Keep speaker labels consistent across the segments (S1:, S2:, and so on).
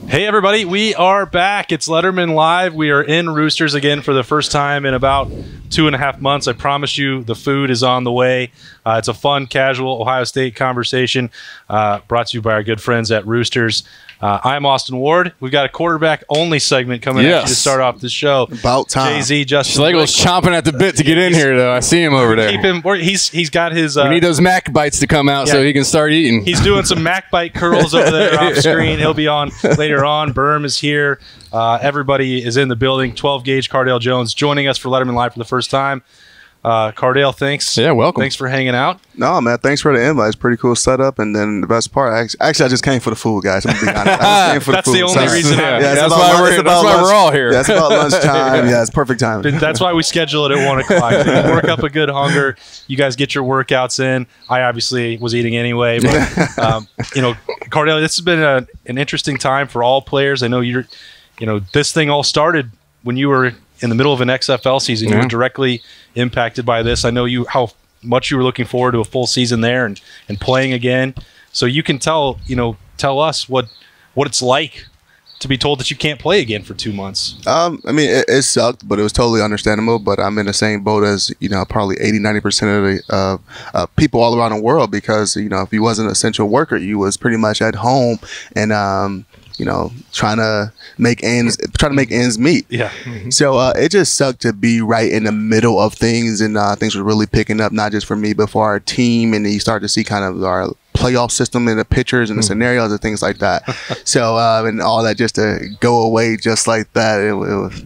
S1: Hey everybody, we are back. It's Lettermen Live. We are in Roosters again for the first time in about 2.5 months. I promise you the food is on the way. It's a fun, casual Ohio State conversation brought to you by our good friends at Roosters. I'm Austin Ward. We've got a quarterback-only segment coming at you to start off this show.
S2: About time.
S1: Jay-Z, Justin
S3: Schlegel's chomping at the bit to get in here, though. I see him over there.
S1: Keep him. He's got his.
S3: We need those Mac bites to come out so he can start eating.
S1: He's doing some Mac bite curls over there off screen. He'll be on later on. Berm is here. Everybody is in the building. 12-gauge Cardale Jones joining us for Lettermen Live for the first time. Cardale, thanks.
S3: Yeah, welcome.
S1: Thanks for hanging out.
S2: No, man, thanks for the invite. It's pretty cool setup. And then the best part, actually, I just came for the food, guys. I'm gonna be honest. I just came for
S1: That's
S2: the food.
S1: the only reason.
S3: That's why we're all here.
S2: Yeah, it's about lunchtime. Yeah, it's perfect time.
S1: That's why we schedule it at 1 o'clock. You work up a good hunger. You guys get your workouts in. I obviously was eating anyway, but Cardale, this has been an interesting time for all players. I know this thing all started when you were in the middle of an XFL season. You were directly impacted by this. I know how much you were looking forward to a full season there and playing again. So you can tell us what it's like to be told that you can't play again for 2 months.
S2: I mean, it sucked, but it was totally understandable. But I'm in the same boat as, probably 80–90% of the people all around the world, because, if you wasn't an essential worker, you was pretty much at home and, trying to make ends meet. Yeah. So it just sucked to be right in the middle of things, and things were really picking up, not just for me, but for our team. And then you start to see kind of our playoff system in the pictures and the scenarios and things like that. So and all that just to go away just like that, it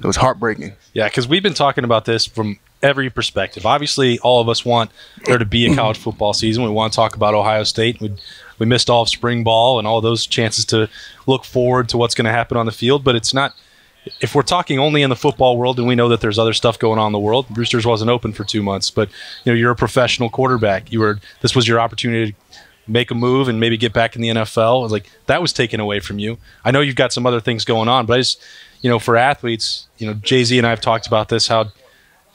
S2: was heartbreaking. Yeah,
S1: because we've been talking about this from every perspective. Obviously, all of us want there to be a college football season. We want to talk about Ohio State. We missed all of spring ball and all those chances to look forward to what's going to happen on the field. But it's not – if we're talking only in the football world, and we know that there's other stuff going on in the world, Roosters wasn't open for 2 months. But, you're a professional quarterback. This was your opportunity to make a move and maybe get back in the NFL. It was like that was taken away from you. I know you've got some other things going on, but I just – for athletes, Jay-Z and I have talked about this, how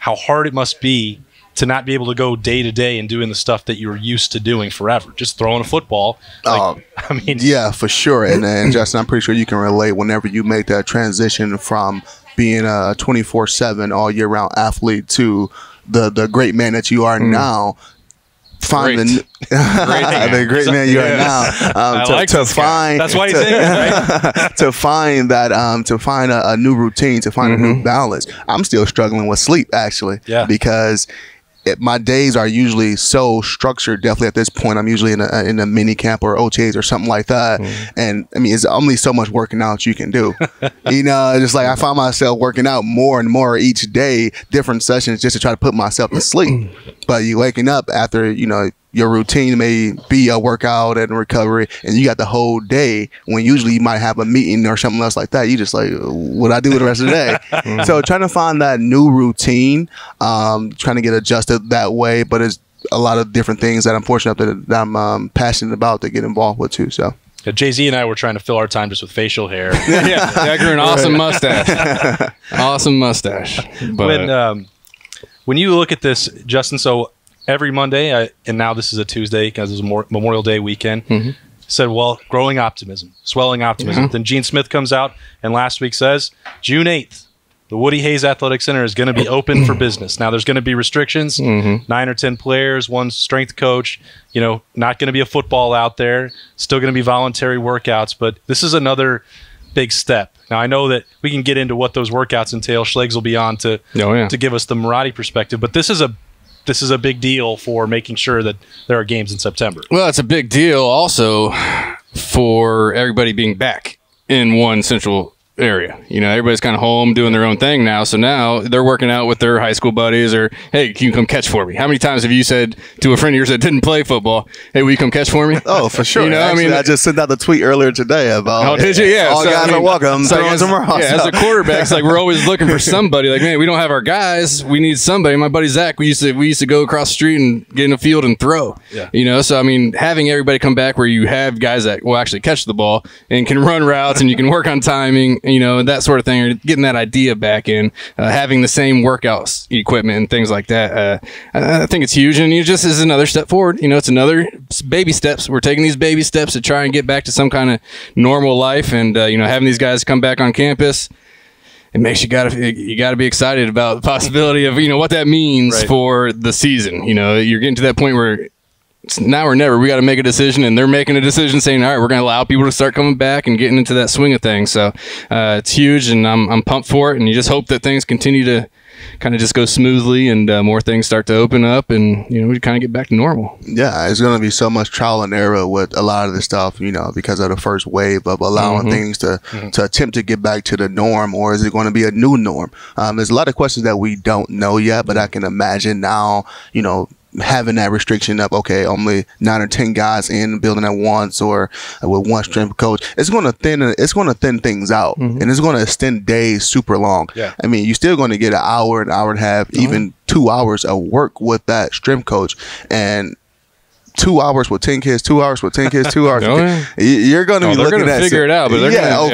S1: hard it must be to not be able to go day to day and doing the stuff that you were used to doing forever, just throwing a football.
S2: Yeah, for sure. And Justin, I'm pretty sure you can relate whenever you make that transition from being a 24/7 all year round athlete to the great man that you are now. Find the great man you are now. To find
S1: that's why he's in it, right?
S2: to find a new routine, to find a new balance. I'm still struggling with sleep, actually. Yeah. Because my days are usually so structured. Definitely at this point, I'm usually in a mini camp or OTAs or something like that. And I mean, it's only so much working out you can do. Just like I find myself working out more and more each day, different sessions, just to try to put myself to sleep. But you waking up after, your routine may be a workout and recovery, and you got the whole day, when usually you might have a meeting or something else like that. You just like, what I do with the rest of the day? So trying to find that new routine, trying to get adjusted that way, but it's a lot of different things that I'm fortunate that I'm passionate about to get involved with too. So
S1: Jay-Z and I were trying to fill our time just with facial hair.
S3: I grew an awesome mustache. Awesome mustache. But
S1: when you look at this, Justin, so every Monday, and now this is a Tuesday because it's a Memorial Day weekend, said, well, growing optimism, swelling optimism. Then Gene Smith comes out and last week says, June 8th, the Woody Hayes Athletic Center is going to be open for business. Now, there's going to be restrictions, 9 or 10 players, one strength coach, not going to be a football out there, still going to be voluntary workouts, but this is another big step. Now, I know that we can get into what those workouts entail. Schlegel will be on to give us the Maradi perspective, but this is a big deal for making sure that there are games in September.
S3: Well, it's a big deal also for everybody being back in one central area. Everybody's kind of home doing their own thing now. So now they're working out with their high school buddies, or, hey, can you come catch for me? How many times have you said to a friend of yours that didn't play football, hey, will you come catch for me?
S2: Oh, for sure. Actually, I just sent out the tweet earlier today about.
S3: Oh, did you? Yeah.
S2: All guys are welcome.
S3: So as a quarterback, it's like we're always looking for somebody. Like, man, we don't have our guys. We need somebody. My buddy Zach, we used to go across the street and get in the field and throw. Yeah. So I mean, having everybody come back where you have guys that will actually catch the ball and can run routes and you can work on timing that sort of thing, or getting that idea back in, having the same workouts equipment and things like that. I think it's huge, and it just is another step forward. It's another baby steps. We're taking these baby steps to try and get back to some kind of normal life, and having these guys come back on campus, it makes you gotta be excited about the possibility of what that means for the season. You're getting to that point where it's now or never. We got to make a decision, and they're making a decision saying, all right, we're going to allow people to start coming back and getting into that swing of things. So it's huge, and I'm pumped for it, and you just hope that things continue to kind of just go smoothly, and more things start to open up, and we kind of get back to normal.
S2: Yeah, it's going to be so much trial and error with a lot of this stuff, because of the first wave of allowing things to attempt to get back to the norm, or is it going to be a new norm? There's a lot of questions that we don't know yet, but I can imagine now, having that restriction of, okay, only 9 or 10 guys in the building at once, or with one strength coach, it's going to thin things out, and it's going to extend days super long.
S1: Yeah.
S2: I mean, you're still going to get an hour and a half, even 2 hours of work with that strength coach, and 2 hours with 10 kids, 2 hours with 10 kids, 2 hours. You're going to be looking at
S3: figure it out, but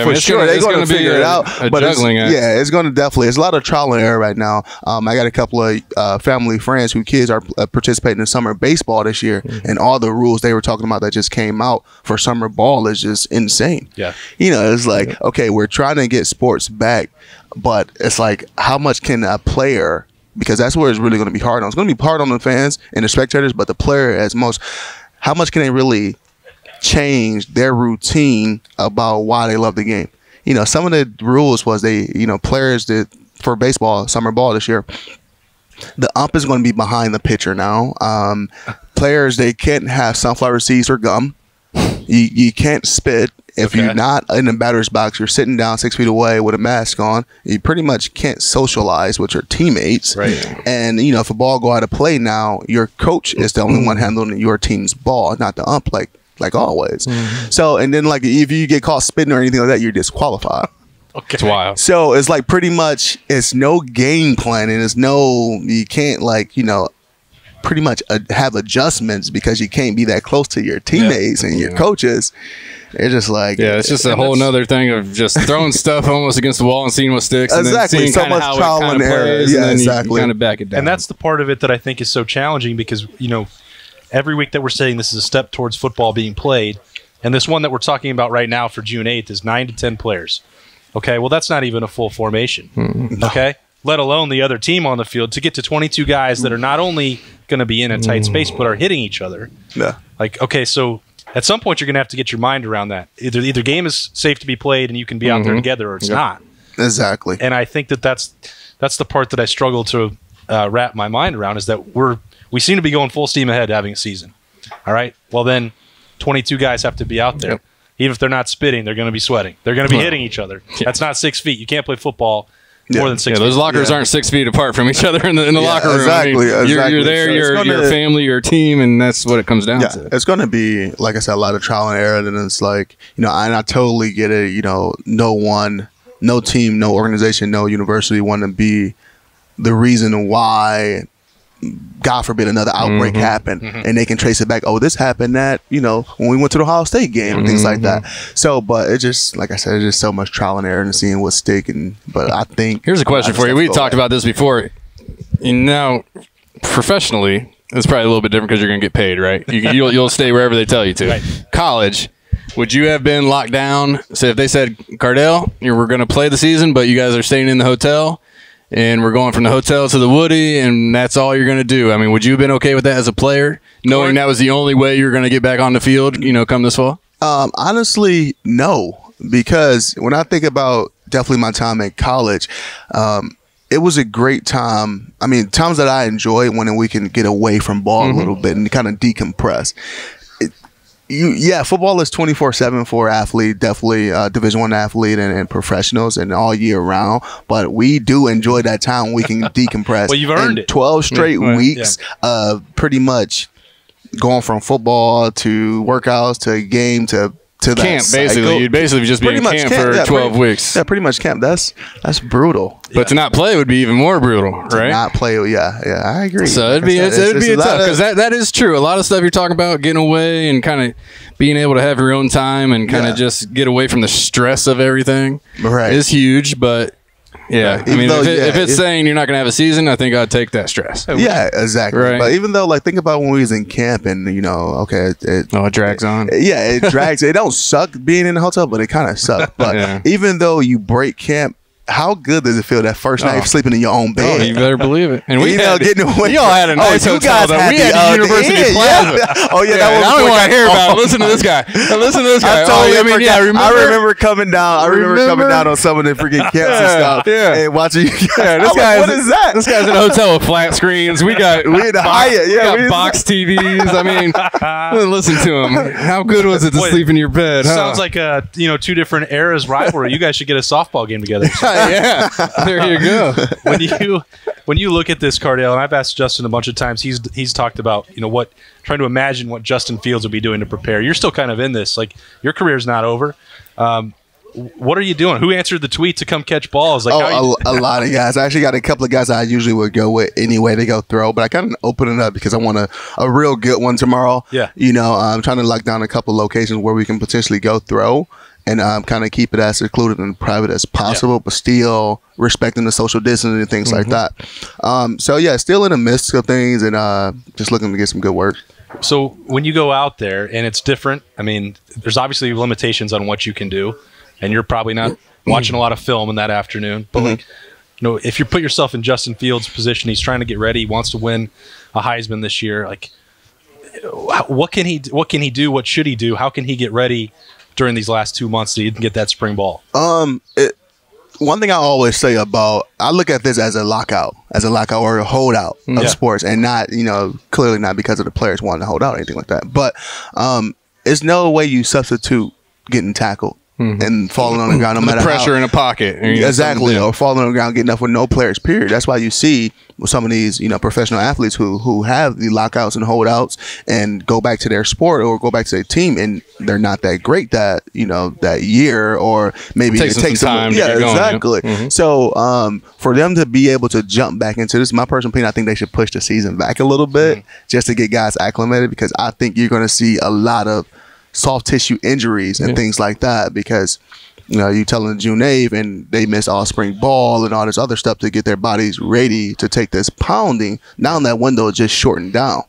S2: for sure they're going to figure it out. But it's going to definitely. It's a lot of trial and error right now. I got a couple of family friends whose kids are participating in summer baseball this year, and all the rules they were talking about that just came out for summer ball is just insane.
S1: Yeah,
S2: it's like, okay, we're trying to get sports back, but it's like, how much can a player? Because that's where it's really going to be hard on. It's going to be hard on the fans and the spectators, but the player how much can they really change their routine about why they love the game? Some of the rules was players that for baseball, summer ball this year, the ump is going to be behind the pitcher now. Players, they can't have sunflower seeds or gum. You can't spit. If you're not in the batter's box, you're sitting down 6 feet away with a mask on. You pretty much can't socialize with your teammates.
S1: Right.
S2: And, if a ball go out of play now, your coach is the only one handling your team's ball, not the ump like always. So, and then if you get caught spitting or anything like that, you're disqualified.
S1: Okay.
S3: It's wild.
S2: So it's like pretty much it's no game planning. You can't pretty much have adjustments because you can't be that close to your teammates and your coaches. They're just like,
S3: it's just a whole nother thing of just throwing stuff almost against the wall and seeing what sticks.
S2: Exactly.
S3: And then seeing
S2: so much
S3: how
S2: trial and error.
S3: Yeah, exactly. You kind of back it down.
S1: And that's the part of it that I think is so challenging because, every week that we're saying this is a step towards football being played. And this one that we're talking about right now for June 8th is 9 to 10 players. Okay. Well, that's not even a full formation. Okay. Let alone the other team on the field to get to 22 guys that are not only going to be in a tight space, but are hitting each other.
S2: Yeah.
S1: Okay. So at some point you're going to have to get your mind around that. Either game is safe to be played and you can be out there together, or it's not.
S2: Exactly.
S1: And I think that's the part that I struggle to wrap my mind around, is that we seem to be going full steam ahead having a season. All right. Well, then 22 guys have to be out there. Yep. Even if they're not spitting, they're going to be sweating. They're going to be hitting each other. That's not 6 feet. You can't play football more than 6 feet.
S3: Those lockers aren't 6 feet apart from each other in the locker room.
S2: Exactly.
S3: You're there,
S2: so
S3: your family, your team, and that's what it comes down to.
S2: It's going to be, like I said, a lot of trial and error. And it's like, and I totally get it. No team, no organization, no university want to be the reason why, God forbid, another outbreak happened, and they can trace it back. Oh, this happened at, when we went to the Ohio State game and things like that. So, but it just, like I said, it's just so much trial and error and seeing what's sticking. But I think
S3: here's a question for you. We talked about this before. Now, professionally, it's probably a little bit different because you're going to get paid, right? You'll stay wherever they tell you to.
S1: Right.
S3: College, would you have been locked down? So if they said, Cardale, we're going to play the season, but you guys are staying in the hotel, and we're going from the hotel to the Woody, and that's all you're going to do. I mean, would you have been okay with that as a player, knowing that was the only way you were going to get back on the field, come this fall?
S2: Honestly, no, because when I think about definitely my time at college, it was a great time. I mean, times that I enjoy when we can get away from ball a little bit and kind of decompress. Football is 24/7 for athlete, definitely Division I athlete and professionals and all year round. But we do enjoy that time when we can decompress.
S1: Well, you've earned it.
S2: 12 straight weeks of pretty much going from football to workouts to a game to to that
S3: camp,
S2: cycle.
S3: basically. You'd basically just be in camp for 12 weeks.
S2: Yeah, pretty much camp. That's brutal.
S3: But to not play would be even more brutal, right?
S2: To not play, yeah, I agree.
S3: So it'd be tough because that is true. A lot of stuff you're talking about, getting away and kind of being able to have your own time and kind of just get away from the stress of everything is huge. But yeah, I mean, if it's saying you're not going to have a season, I think I'd take that stress.
S2: Yeah, exactly. Right. But even though, like, think about when we was in camp and, it
S3: drags on.
S2: Yeah, it drags. It don't suck being in the hotel, but it kind of sucks. But even though you break camp, how good does it feel that first night sleeping in your own bed?
S3: Oh, you better believe it. And we
S2: getting away.
S3: You all had a nice hotel, though. We had University Plaza.
S2: Yeah. Oh yeah,
S3: I don't want to hear about it. Listen to this guy. Listen to this guy.
S2: I remember coming down. I remember coming down on some of the freaking camps and stuff. Yeah, and watching. What is that?
S3: This guy's in a hotel with flat screens. We in the Hyatt. Yeah, we got box TVs. I mean, listen to him. How good was it to sleep in your bed?
S1: Sounds like two different eras rivalry. You guys should get a softball game together.
S3: Yeah, there you go.
S1: When you look at this, Cardale, and I've asked Justin a bunch of times, he's talked about trying to imagine what Justin Fields would be doing to prepare. You're still kind of in this, like your career's not over. What are you doing? Who answered the tweet to come catch balls? Like,
S2: a lot of guys. I actually got a couple of guys I usually would go with anyway to go throw, but I kind of open it up because I want a real good one tomorrow.
S1: Yeah,
S2: I'm trying to lock down a couple locations where we can potentially go throw. And kind of keep it as secluded and private as possible, but still respecting the social distancing and things like that. So, yeah, still in the midst of things and just looking to get some good work.
S1: So when you go out there and it's different, I mean, there's obviously limitations on what you can do, and you're probably not watching a lot of film in that afternoon. But, if you put yourself in Justin Fields' position, he's trying to get ready, he wants to win a Heisman this year. Like, what can he do? What should he do? How can he get ready during these last 2 months so you can get that spring ball?
S2: One thing I always say I look at this as a lockout or a holdout of sports, and not, clearly not because of the players wanting to hold out or anything like that. But it's no way you substitute getting tackled and falling on the ground, no matter
S3: the pressure in a pocket.
S2: Exactly, or falling on the ground, getting up with no players, period. That's why you see with some of these, professional athletes who have the lockouts and holdouts and go back to their sport or go back to their team, and they're not that great that year, or maybe it takes some time. Yeah, exactly. So for them to be able to jump back into this, my personal opinion, I think they should push the season back a little bit just to get guys acclimated, because I think you're going to see a lot of soft tissue injuries and things like that, because you tell them June 8th and they miss all spring ball and all this other stuff to get their bodies ready to take this pounding. Now that window is just shortened down.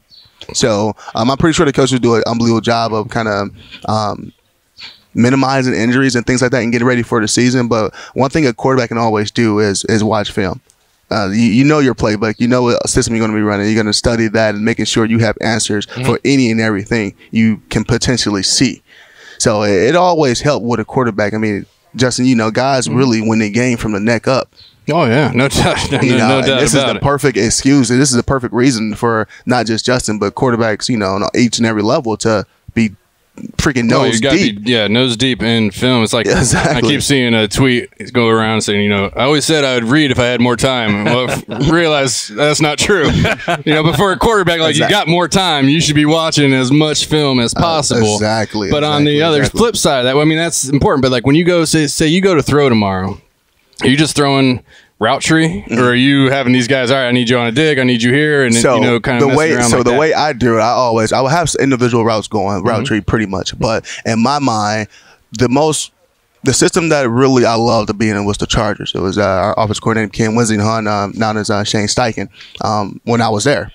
S2: So I'm pretty sure the coaches do an unbelievable job of kind of minimizing injuries and things like that and getting ready for the season. But one thing a quarterback can always do is watch film. You know your playbook. You know what system you're going to be running. You're going to study that and making sure you have answers for any and everything you can potentially see. So it always helped with a quarterback. I mean, Justin, guys really win the game from the neck up.
S3: Oh, yeah. No doubt. No doubt
S2: this is the perfect excuse. This is the perfect reason for not just Justin, but quarterbacks, on each and every level to be freaking nose deep.
S3: Nose deep in film. It's like I keep seeing a tweet go around saying, I always said I would read if I had more time. Well, realize that's not true. But for a quarterback, like you got more time, you should be watching as much film as possible.
S2: Exactly.
S3: But on the other flip side of that, I mean, that's important. But like when you go, say you go to throw tomorrow, are you just throwing route tree, or are you having these guys, all right, I need you on a dig, I need you here, and kind of
S2: the way
S3: around
S2: the way I do it, I will have individual routes going, route tree pretty much, but in my mind, the system that really I loved to be in was the Chargers. It was our offensive coordinator Ken Winsington, known as Shane Steichen, when I was there.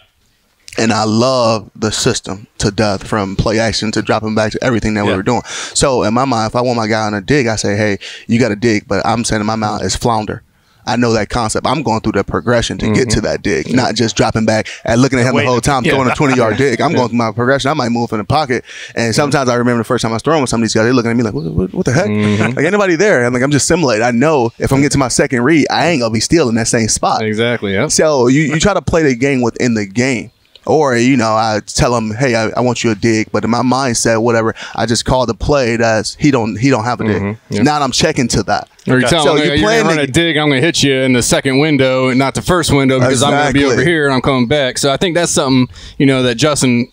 S2: And I love the system to death, from play action to dropping back to everything that we were doing. So in my mind, if I want my guy on a dig, I say, hey, you got to dig, but I'm saying in my mind is flounder. I know that concept. I'm going through the progression to get to that dig, not just dropping back and looking at him the whole time, throwing a 20-yard dig. I'm going through my progression. I might move in the pocket. And sometimes I remember the first time I was throwing with some of these guys, they're looking at me like, what the heck? Like, anybody there? I'm like, I'm just simulating. I know if I'm getting to my second read, I ain't going to be still in that same spot.
S3: Exactly, yeah.
S2: So you try to play the game within the game. Or, I tell him, hey, I want you a dig. But in my mindset, whatever, I just call the play that he don't have a dig. Now I'm checking to that.
S3: Or you tell him, you're going to run a dig, I'm going to hit you in the second window and not the first window, because I'm going to be over here and I'm coming back. So I think that's something, that Justin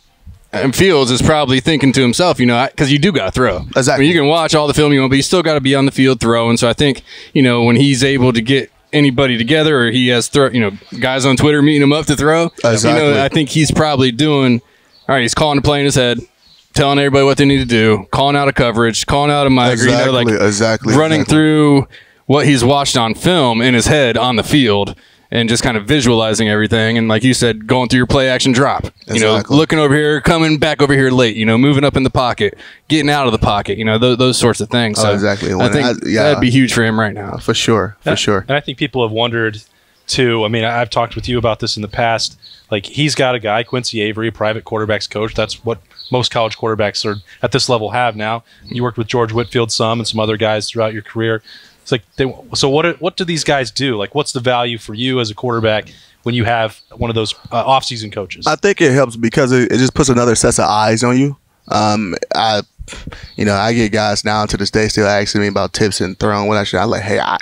S3: And Fields is probably thinking to himself, because you do got to throw.
S2: Exactly.
S3: I mean, you can watch all the film you want, but you still got to be on the field throwing. So I think, when he's able to get anybody together, or he has guys on Twitter meeting him up to throw,
S2: exactly.
S3: I think he's probably doing, all right, he's calling the play in his head, telling everybody what they need to do, calling out a coverage, calling out a mic,
S2: exactly,
S3: running through what he's watched on film in his head on the field, and just kind of visualizing everything. And like you said, going through your play action drop, looking over here, coming back over here late, moving up in the pocket, getting out of the pocket, those sorts of things. So
S2: exactly.
S3: I think that'd be huge for him right now.
S2: For sure.
S1: And I think people have wondered too. I mean, I've talked with you about this in the past. Like, he's got a guy, Quincy Avery, a private quarterbacks coach. That's what most college quarterbacks are at this level have now. You worked with George Whitfield some and some other guys throughout your career. It's like, so what do these guys do? Like, what's the value for you as a quarterback when you have one of those off-season coaches?
S2: I think it helps because it just puts another set of eyes on you. I get guys now to this day still asking me about tips and throwing. What I should, I'm like, hey, I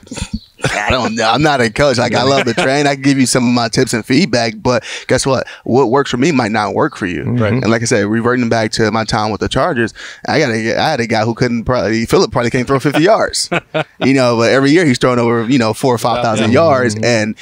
S2: don't know. I'm not a coach. Like, I love to train. I can give you some of my tips and feedback, but guess what? What works for me might not work for you.
S1: Right.
S2: And like I said, reverting back to my time with the Chargers, I had a guy who Philip probably can't throw 50 yards. But every year he's throwing over 4,000 or 5,000 yards, and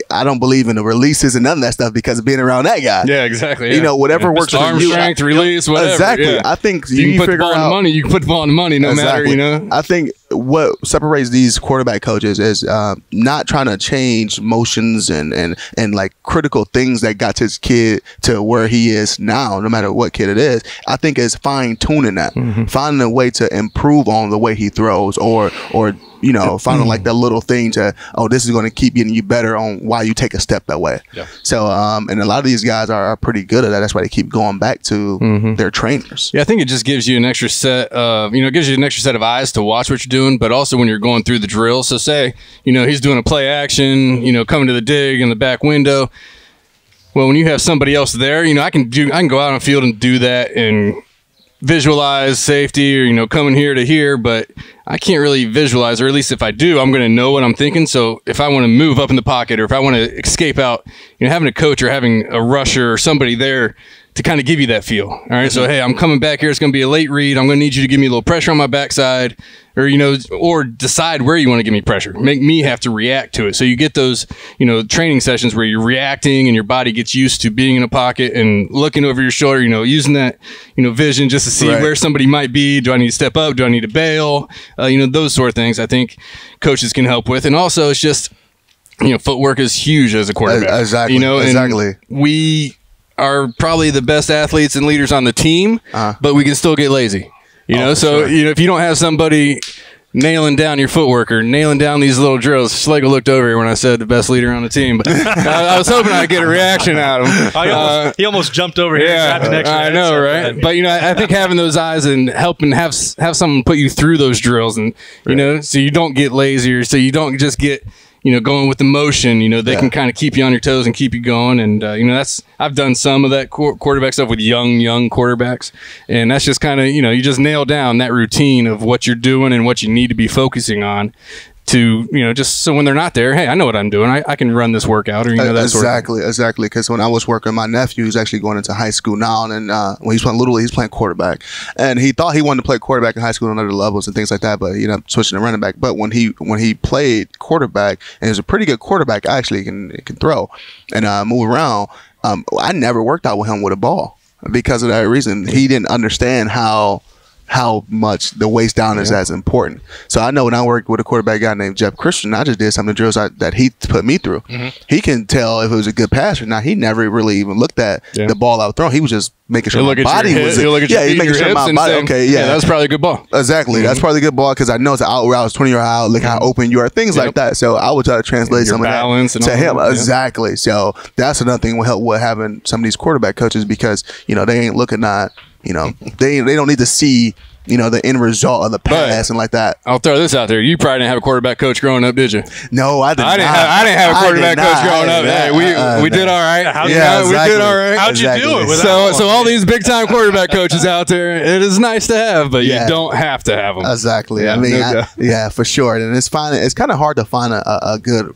S2: I don't believe in the releases and none of that stuff because of being around that guy.
S3: Yeah, exactly. Yeah.
S2: Whatever works for
S3: arm
S2: you.
S3: strength, release, whatever.
S2: Exactly.
S3: Yeah.
S2: I think
S3: you can put the ball on the money. You can put the ball on the money, no matter.
S2: I think what separates these quarterback coaches is not trying to change motions and like critical things that got his kid to where he is now, no matter what kid it is. I think it's fine tuning that, finding a way to improve on the way he throws, or finding like that little thing to, this is going to keep getting you better on why you take a step that way.
S1: Yeah.
S2: So and a lot of these guys are pretty good at that. That's why they keep going back to their trainers.
S3: Yeah, I think it just gives you an extra set of, it gives you an extra set of eyes to watch what you're doing, but also when you're going through the drill. So say, he's doing a play action, coming to the dig in the back window. Well, when you have somebody else there, I can go out on the field and do that and visualize safety, or coming here to here, but I can't really visualize, or at least if I do, I'm going to know what I'm thinking. So if I want to move up in the pocket, or if I want to escape out, having a coach or having a rusher or somebody there to kind of give you that feel. All right, so hey, I'm coming back here. It's going to be a late read. I'm going to need you to give me a little pressure on my backside, or or decide where you want to give me pressure. Make me have to react to it. So you get those training sessions where you're reacting and your body gets used to being in a pocket and looking over your shoulder. Using that vision just to see where somebody might be. Do I need to step up? Do I need to bail? Those sort of things. I think coaches can help with, and also it's just footwork is huge as a quarterback.
S2: Exactly.
S3: And we are probably the best athletes and leaders on the team, but we can still get lazy. So if you don't have somebody nailing down your footwork or nailing down these little drills. Schlegel looked over here when I said the best leader on the team, but I was hoping I'd get a reaction out of him.
S1: He almost jumped over here.
S3: Yeah,
S1: and next
S3: I know, right? But I think having those eyes and helping have someone put you through those drills, and so you don't get lazier, so you don't just get going with the motion. They can kind of keep you on your toes and keep you going. And I've done some of that quarterback stuff with young quarterbacks, and that's just kind of you just nail down that routine of what you're doing and what you need to be focusing on. To just so when they're not there, hey, I know what I'm doing. I can run this workout, or that sort of thing.
S2: Exactly. Because when I was working, my nephew is actually going into high school now, and when he's playing Little League, he's playing quarterback, and he thought he wanted to play quarterback in high school on other levels and things like that, but switching to running back. But when he played quarterback, and he's a pretty good quarterback, actually can throw and move around. I never worked out with him with a ball because of that reason. He didn't understand how much the waist down is as important. So I know when I worked with a quarterback guy named Jeff Christian, I just did some of the drills that he put me through. He can tell if it was a good pass or not. He never really even looked at the ball I was throwing. He was just making sure my body was
S3: he'll look at your feet,
S2: making sure my body. Okay,
S3: that was probably a good ball.
S2: Exactly, that's probably a good ball because I know it's an out route, it's 20-yard out. Look how open you are, things like that. So I would try to translate some of that to him. Exactly. So that's another thing will help with having some of these quarterback coaches because they ain't looking at. They don't need to see the end result of the pass and like that.
S3: I'll throw this out there. You probably didn't have a quarterback coach growing up, did you?
S2: No, I didn't.
S3: I didn't have a quarterback coach growing up. Hey, we did all right.
S2: Exactly.
S3: We did all right.
S1: How'd you do it?
S3: So all these big time quarterback coaches out there, it is nice to have, but you don't have to have them.
S2: Exactly. I mean, for sure. And it's kind of hard to find a good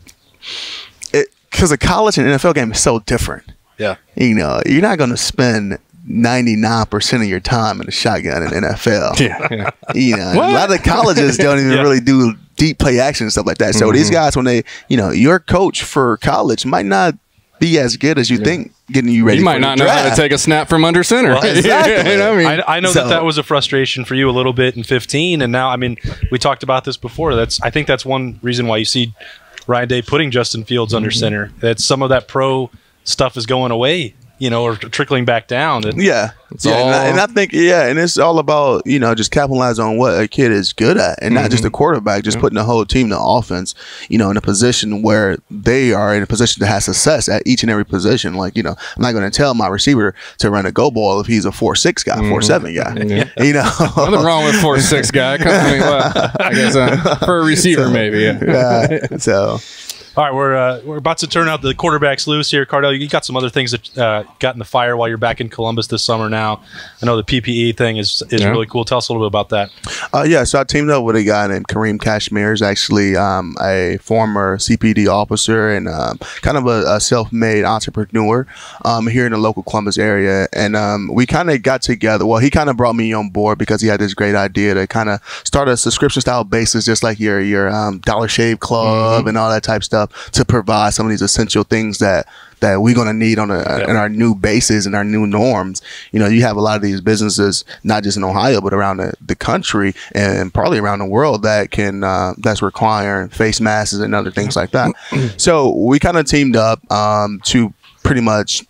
S2: because a college and NFL game is so different.
S1: Yeah.
S2: You're not going to spend 99% of your time in the shotgun in the NFL.
S3: Yeah.
S2: You know, a lot of colleges don't even really do deep play action and stuff like that. So these guys, when they, you know, your coach for college might not be as good as you think getting you ready.
S3: You might not know how to take a snap from under center.
S1: Well,
S2: exactly.
S1: You know what I mean? I know that was a frustration for you a little bit in 15, and now, I mean, we talked about this before. I think that's one reason why you see Ryan Day putting Justin Fields under center. That some of that pro stuff is going away, you know, or trickling back down.
S2: And I think, and it's all about, you know, just capitalize on what a kid is good at, and not just the quarterback, just putting the whole team, the offense, you know, in a position where they are in a position to have success at each and every position. Like, you know, I'm not going to tell my receiver to run a go ball if he's a 4.6 guy, 4.7 guy. You know,
S3: nothing wrong with 4.6 guy. I mean, well, I guess for a receiver, maybe.
S2: So.
S1: All right, we're about to turn out the quarterbacks loose here. Cardale, you got some other things that got in the fire while you're back in Columbus this summer now. I know the PPE thing is really cool. Tell us a little bit about that.
S2: So I teamed up with a guy named Kareem Kashmir. He's actually a former CPD officer and kind of a self-made entrepreneur here in the local Columbus area. And we kind of got together. Well, he kind of brought me on board because he had this great idea to kind of start a subscription-style basis, just like your Dollar Shave Club and all that type stuff, to provide some of these essential things that we're going to need on in our new bases and our new norms. You know, you have a lot of these businesses, not just in Ohio, but around the country and probably around the world that can that's requiring face masks and other things like that. So we kind of teamed up to pretty much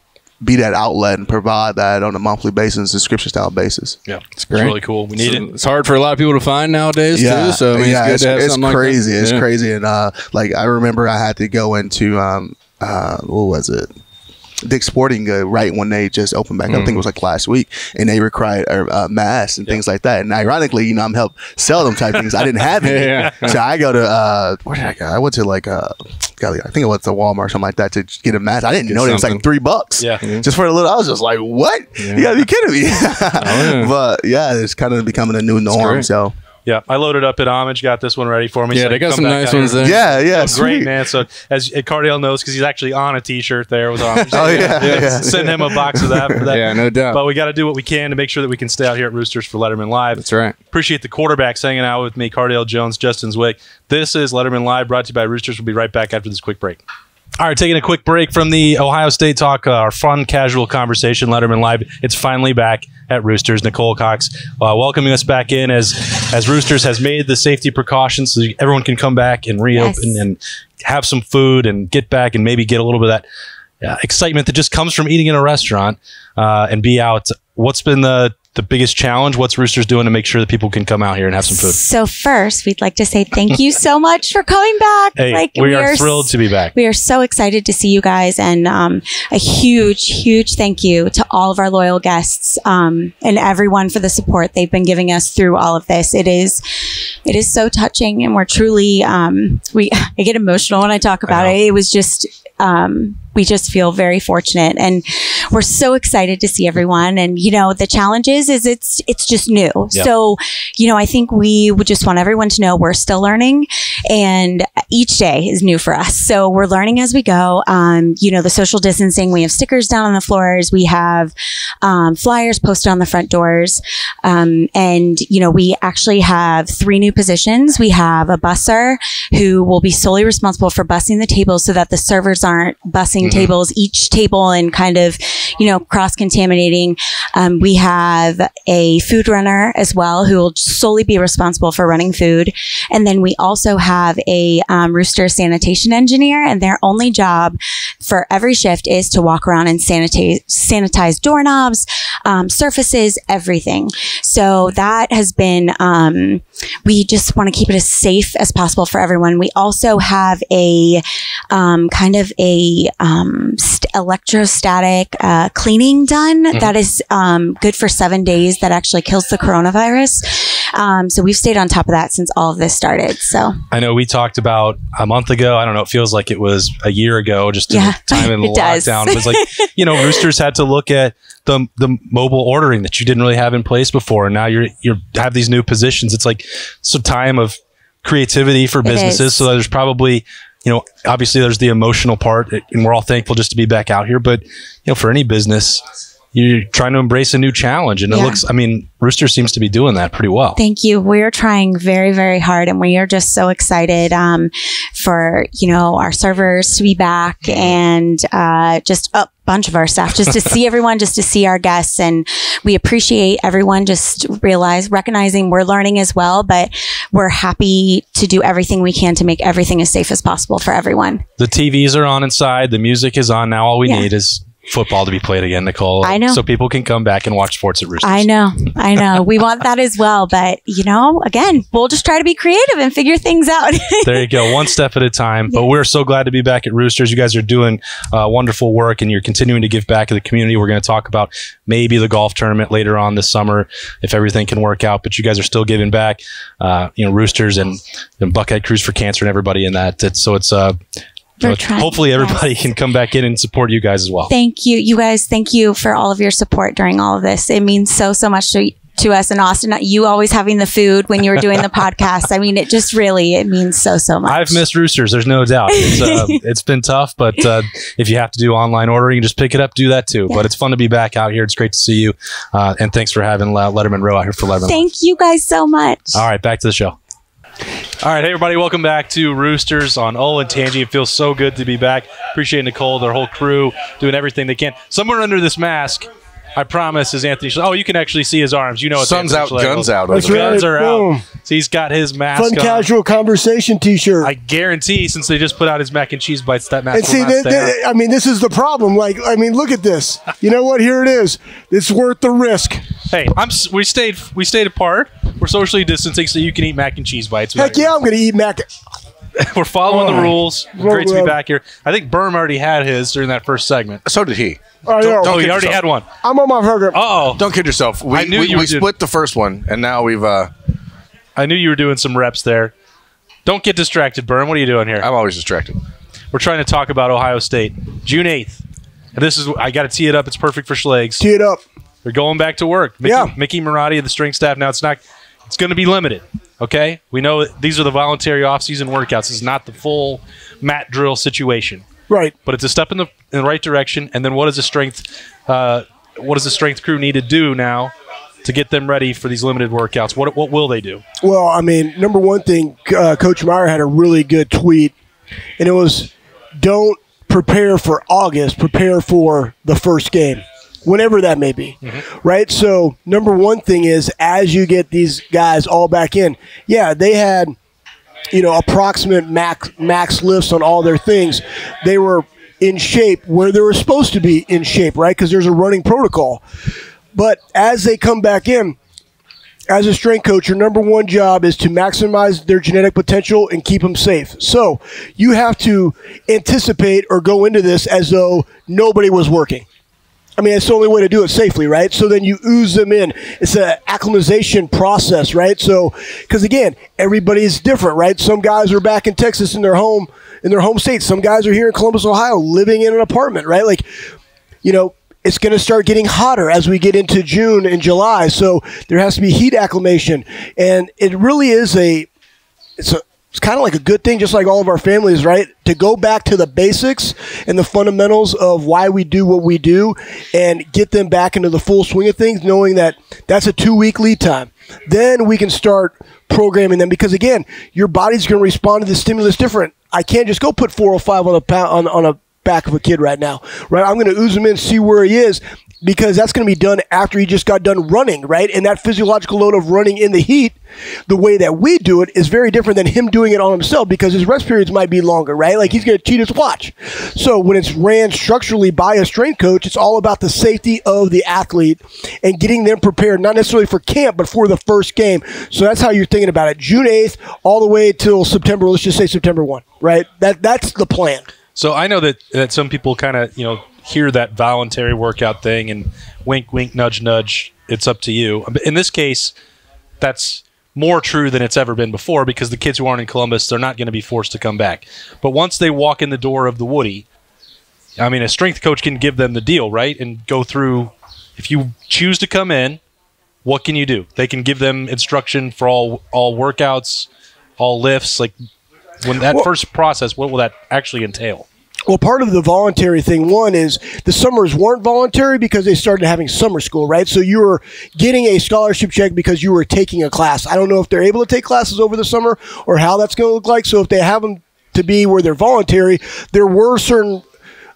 S2: be that outlet and provide that on a monthly basis, subscription style basis.
S1: Yeah, it's great. It's really cool. We need it.
S3: It's hard for a lot of people to find nowadays too. So I mean, it's good to have something
S2: crazy.
S3: Like that.
S2: It's crazy. And like I remember I had to go into what was it? Dick's Sporting Good right when they just opened back up. I think it was like last week, and they required masks and things like that. And ironically, you know, I'm helped sell them type things. I didn't have any, so I go to where did I go? I went to like I think it was to Walmart or something like that to get a mask. I didn't know it was like $3.
S1: Yeah,
S2: just for a little. I was just like, what? You gotta be kidding me. But yeah, it's kind of becoming a new norm. So.
S1: Yeah, I loaded up at Homage, got this one ready for me.
S3: Yeah,
S1: so
S3: they got some nice ones there.
S2: Yeah,
S1: great, man. So as Cardale knows, because he's actually on a T-shirt there with Homage. Send him a box of that. For that.
S3: Yeah, no doubt.
S1: But we got to do what we can to make sure that we can stay out here at Roosters for Lettermen Live.
S3: That's right.
S1: Appreciate the quarterbacks hanging out with me, Cardale Jones, Justin Zwick. This is Lettermen Live, brought to you by Roosters. We'll be right back after this quick break. All right, taking a quick break from the Ohio State talk, our fun, casual conversation, Lettermen Live. It's finally back at Roosters. Nicole Cox welcoming us back in as Roosters has made the safety precautions so everyone can come back and reopen and have some food and get back and maybe get a little bit of that excitement that just comes from eating in a restaurant and be out. What's been the biggest challenge? What's Roosters doing to make sure that people can come out here and have some food?
S4: So first, we'd like to say thank you so much for coming back.
S1: Hey, we are thrilled to be back.
S4: We are so excited to see you guys, and a huge thank you to all of our loyal guests and everyone for the support they've been giving us through all of this. It is so touching, and we're truly I get emotional when I talk about it. It was just we just feel very fortunate, and we're so excited to see everyone. And, you know, the challenge is it's just new. Yep. So, you know, I think we would just want everyone to know we're still learning, and each day is new for us. So we're learning as we go. You know, the social distancing, we have stickers down on the floors. We have flyers posted on the front doors. And, you know, we actually have 3 new positions. We have a busser who will be solely responsible for bussing the tables so that the servers aren't bussing tables, each table, and kind of, you know, cross-contaminating. We have a food runner as well who will solely be responsible for running food. And then we also have a Rooster sanitation engineer, and their only job for every shift is to walk around and sanitize doorknobs, surfaces, everything. So that has been, we just want to keep it as safe as possible for everyone. We also have a kind of a electrostatic cleaning done that is good for 7 days, that actually kills the coronavirus. So we've stayed on top of that since all of this started. So I
S1: know we talked about a month ago. I don't know. It feels like it was a year ago, just in the time in the lockdown. It was like, you know, Roosters had to look at the mobile ordering that you didn't really have in place before. And now you have these new positions. It's like it's a time of creativity for businesses. So there's probably, you know, obviously there's the emotional part, and we're all thankful just to be back out here. But, you know, for any business, you're trying to embrace a new challenge, and it looks, I mean, Rooster seems to be doing that pretty well.
S4: Thank you. We're trying very, very hard, and we are just so excited for, you know, our servers to be back, and just a bunch of our staff, just to see everyone, just to see our guests. And we appreciate everyone, just recognizing we're learning as well, but we're happy to do everything we can to make everything as safe as possible for everyone.
S1: The TVs are on inside. The music is on now. All we need is football to be played again, Nicole.
S4: I know.
S1: So people can come back and watch sports at Roosters.
S4: I know. We want that as well. But, you know, again, we'll just try to be creative and figure things out.
S1: There you go. One step at a time. But we're so glad to be back at Roosters. You guys are doing wonderful work, and you're continuing to give back to the community. We're going to talk about maybe the golf tournament later on this summer if everything can work out. But you guys are still giving back, you know, Roosters and Buckeye Cruise for Cancer and everybody in that. Hopefully everybody can come back in and support you guys as well.
S4: Thank you. You guys, thank you for all of your support during all of this. It means so much to us in Austin. You always having the food when you were doing the podcast. I mean, it means so much.
S1: I've missed Roosters. There's no doubt. It's been tough, but if you have to do online ordering, just pick it up, do that too. Yeah. But it's fun to be back out here. It's great to see you. And thanks for having Lettermen Row out here for Lettermen.
S4: Thank you guys so much.
S1: All right, back to the show. All right, hey everybody, welcome back to Roosters on Ole and Tangy. It feels so good to be back. Appreciate Nicole, their whole crew, doing everything they can. Somewhere under this mask, I promise, is Anthony Schlegel. Oh, you can actually see his arms. You know it's
S5: Sun's out,
S1: Schlegel.
S5: guns out.
S6: That's right.
S1: Guns are
S6: Boom.
S1: out. So he's got his mask
S6: Fun
S1: on.
S6: casual conversation T-shirt.
S1: I guarantee, since they just put out his mac and cheese bites, that mask
S6: and see,
S1: will not stay on.
S6: I mean, this is the problem. Like, I mean, look at this. You know what? Here it is. It's worth the risk.
S1: Hey, we stayed apart. We're socially distancing, so you can eat mac and cheese bites.
S6: Heck yeah, I'm going to eat mac.
S1: We're following the rules. Great to be back here. I think Berm already had his during that first segment.
S5: So did he.
S1: Oh, he already had one.
S6: I'm on my burger.
S1: Uh-oh.
S5: Don't kid yourself. We split the first one, and now we've...
S1: I knew you were doing some reps there. Don't get distracted, Berm. What are you doing here?
S5: I'm always distracted.
S1: We're trying to talk about Ohio State. June 8th. And this is... I got to tee it up. It's perfect for Schlegs.
S6: Tee it up.
S1: They're going back to work. Mickey Marotti of the strength staff. Now, it's going to be limited. Okay? We know these are the voluntary off-season workouts. This is not the full mat drill situation.
S6: Right.
S1: But it's a step in the right direction. And then what does the strength crew need to do now to get them ready for these limited workouts? What will they do?
S6: Well, I mean, number one thing, Coach Meyer had a really good tweet, and it was, don't prepare for August, prepare for the first game, whenever that may be, right? So number one thing is, as you get these guys all back in, they had, you know, approximate max lifts on all their things. They were in shape where they were supposed to be in shape, right? Because there's a running protocol. But as they come back in, as a strength coach, your number one job is to maximize their genetic potential and keep them safe. So you have to anticipate or go into this as though nobody was working. I mean, it's the only way to do it safely, right? So then you ooze them in. It's an acclimatization process, right? So, because again, everybody's different, right? Some guys are back in Texas in their home state. Some guys are here in Columbus, Ohio, living in an apartment, right? Like, you know, it's going to start getting hotter as we get into June and July. So there has to be heat acclimation, and it really is it's kind of like a good thing, just like all of our families, right? To go back to the basics and the fundamentals of why we do what we do and get them back into the full swing of things, knowing that that's a 2-week lead time. Then we can start programming them, because, again, your body's going to respond to the stimulus different. I can't just go put 405 on a back of a kid right now, right? I'm going to ooze him in, see where he is, because that's going to be done after he just got done running, right? And that physiological load of running in the heat, the way that we do it, is very different than him doing it on himself, because his rest periods might be longer, right? Like, he's going to cheat his watch. So when it's ran structurally by a strength coach, it's all about the safety of the athlete and getting them prepared, not necessarily for camp, but for the first game. So that's how you're thinking about it. June 8th all the way till September, let's just say September 1, right? That's the plan.
S1: So I know that some people kind of, you know, hear that voluntary workout thing and wink, wink, nudge, nudge, it's up to you. In this case, that's more true than it's ever been before, because the kids who aren't in Columbus, they're not going to be forced to come back. But once they walk in the door of the Woody, I mean, a strength coach can give them the deal, right? And go through, if you choose to come in, what can you do? They can give them instruction for all workouts, all lifts. Like, when that first process, what will that actually entail?
S6: Well, part of the voluntary thing, one is the summers weren't voluntary because they started having summer school, right? So you were getting a scholarship check because you were taking a class. I don't know if they're able to take classes over the summer or how that's going to look like. So if they have them to be where they're voluntary, there were certain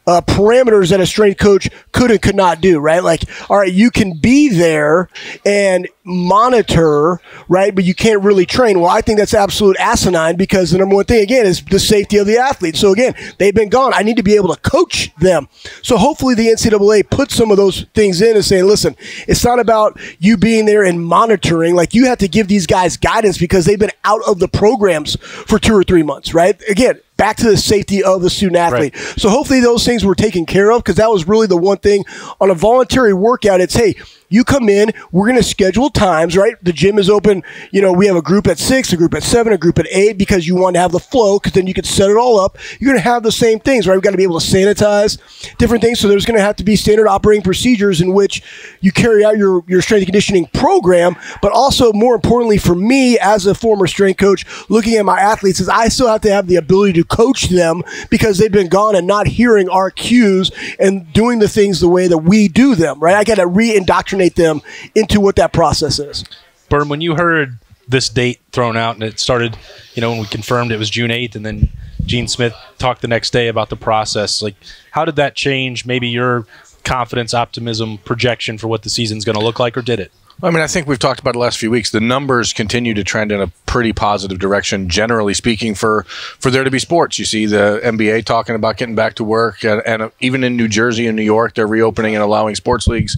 S6: parameters that a strength coach could and could not do, right? Like, all right, you can be there and monitor, right? But you can't really train. Well, I think that's absolute asinine because the number one thing, again, is the safety of the athlete. So, again, they've been gone. I need to be able to coach them. So, hopefully, the NCAA puts some of those things in and saying, listen, it's not about you being there and monitoring. Like, you have to give these guys guidance because they've been out of the programs for 2 or 3 months, right? Again, back to the safety of the student athlete. Right. So hopefully those things were taken care of because that was really the one thing on a voluntary workout. It's, hey, you come in, we're going to schedule times, right? The gym is open. You know, we have a group at 6, a group at 7, a group at 8 because you want to have the flow because then you can set it all up. You're going to have the same things, right? We've got to be able to sanitize different things. So there's going to have to be standard operating procedures in which you carry out your strength and conditioning program. But also, more importantly for me as a former strength coach, looking at my athletes is I still have to have the ability to coach them because they've been gone and not hearing our cues and doing the things the way that we do them, right? I got to re-indoctrinate them into what that process is.
S1: Berm, when you heard this date thrown out and it started, you know, when we confirmed it was June 8th and then Gene Smith talked the next day about the process, like how did that change maybe your confidence, optimism, projection for what the season's going to look like, or did it?
S5: I mean, I think we've talked about it the last few weeks. The numbers continue to trend in a pretty positive direction, generally speaking, for there to be sports. You see the NBA talking about getting back to work, and even in New Jersey and New York, they're reopening and allowing sports leagues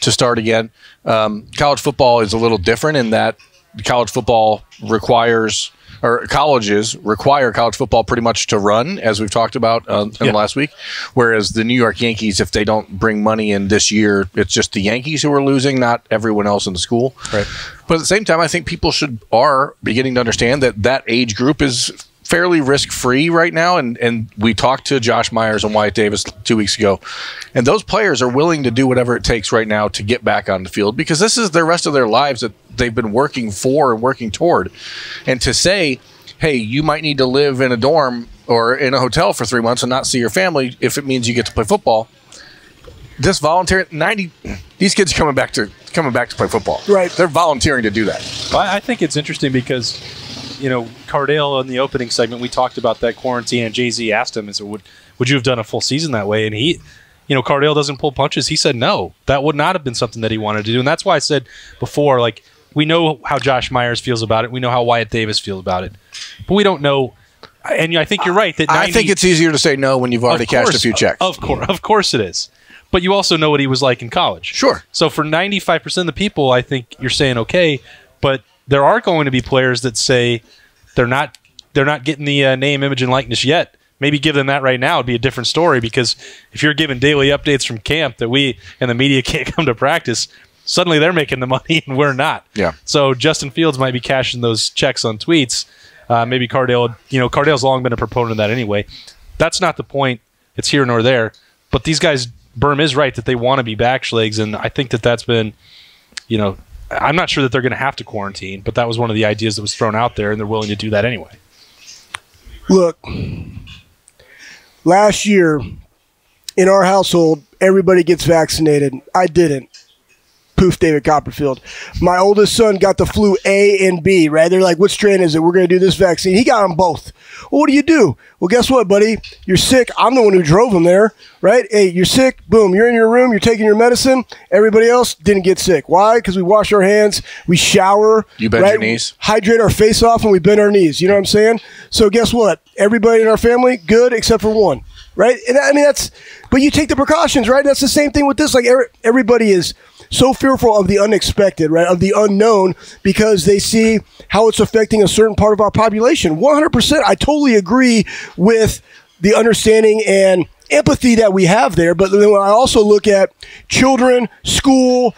S5: to start again. College football is a little different in that college football requires – or colleges require college football pretty much to run, as we've talked about in the last week, whereas the New York Yankees, if they don't bring money in this year, it's just the Yankees who are losing, not everyone else in the school. Right. But at the same time, I think people are beginning to understand that age group is fairly risk-free right now, and we talked to Josh Myers and Wyatt Davis 2 weeks ago, and those players are willing to do whatever it takes right now to get back on the field because this is the rest of their lives that they've been working for and working toward. And to say, hey, you might need to live in a dorm or in a hotel for 3 months and not see your family if it means you get to play football. This voluntary these kids are coming back to play football.
S6: Right.
S5: They're volunteering to do that.
S1: Well, I think it's interesting because, you know, Cardale in the opening segment, we talked about that quarantine, and Jay-Z asked him, would you have done a full season that way? And he, you know, Cardale doesn't pull punches. He said no. That would not have been something that he wanted to do. And that's why I said before, like, we know how Josh Myers feels about it. We know how Wyatt Davis feels about it. But we don't know. And I think you're right.
S5: I think it's easier to say no when you've already cashed a few checks.
S1: Of course it is. But you also know what he was like in college.
S5: Sure.
S1: So for 95% of the people, I think you're saying okay. But there are going to be players that say they're not getting the name, image, and likeness yet. Maybe give them that right now would be a different story, because if you're giving daily updates from camp that we and the media can't come to practice, suddenly they're making the money and we're not.
S5: Yeah.
S1: So Justin Fields might be cashing those checks on tweets. Maybe Cardale, Cardale's long been a proponent of that anyway. That's not the point. It's here nor there. But these guys, Berm is right that they want to be back, Schlegs, and I think that's been, I'm not sure that they're going to have to quarantine, but that was one of the ideas that was thrown out there, and they're willing to do that anyway.
S6: Look, last year in our household, everybody gets vaccinated. I didn't. Poof, David Copperfield. My oldest son got the flu A and B, right? They're like, what strain is it? We're going to do this vaccine. He got them both. Well, what do? Well, guess what, buddy? You're sick. I'm the one who drove him there, right? Hey, you're sick. Boom. You're in your room. You're taking your medicine. Everybody else didn't get sick. Why? Because we wash our hands. We shower.
S5: You bend your knees.
S6: Hydrate our face off, and we bend our knees. You know what I'm saying? So guess what? Everybody in our family, good except for one, right? And I mean, but you take the precautions, right? That's the same thing with this. Like everybody is so fearful of the unexpected, right, of the unknown, because they see how it's affecting a certain part of our population. 100%, I totally agree with the understanding and empathy that we have there. But then when I also look at children, school,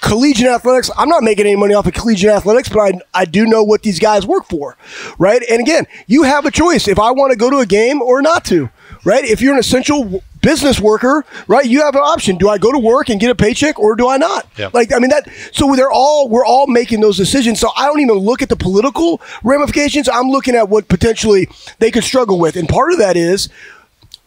S6: collegiate athletics, I'm not making any money off of collegiate athletics, but I do know what these guys work for, right? And again, you have a choice if I want to go to a game or not to, right? If you're an essential business worker, right, you have an option. Do I go to work and get a paycheck, or do I not?
S1: Yep.
S6: So we're all making those decisions. So I don't even look at the political ramifications. I'm looking at what potentially they could struggle with. And part of that is